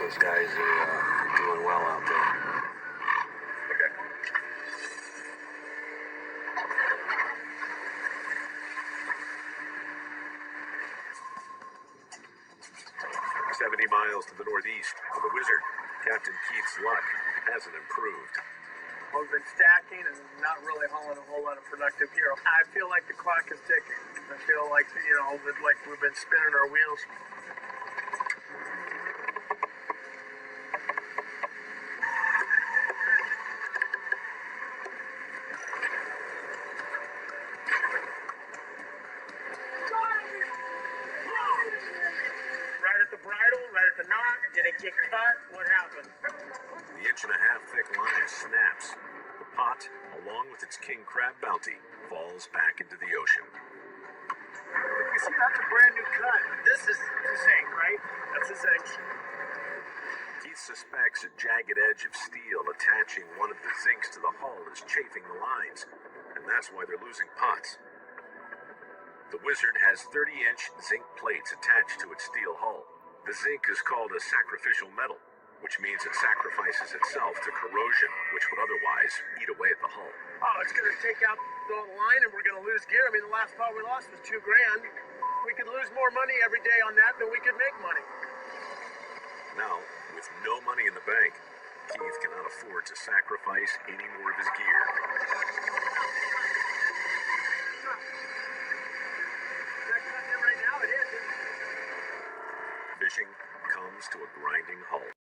Those guys are doing well out there. Okay. 70 miles to the northeast of the Wizard. Captain Keith's luck hasn't improved. We've been stacking and not really hauling a whole lot of productive gear. I feel like the clock is ticking. I feel like, like we've been spinning our wheels. Right at the bridle, right at the knot. Did it get cut? What happened? The 1.5-inch thick line snaps. The pot, along with its king crab bounty, falls back into the ocean. You see, that's a brand new cut. This is the zinc, right? That's the zinc. Keith suspects a jagged edge of steel attaching one of the zincs to the hull is chafing the lines, and that's why they're losing pots. The Wizard has 30-inch zinc plates attached to its steel hull. The zinc is called a sacrificial metal, which means it sacrifices itself to corrosion, which would otherwise eat away at the hull. Oh, it's going to take out the line and we're going to lose gear. I mean, the last pot we lost was $2,000. We could lose more money every day on that than we could make money. Now, with no money in the bank, Keith cannot afford to sacrifice any more of his gear. Fishing comes to a grinding halt.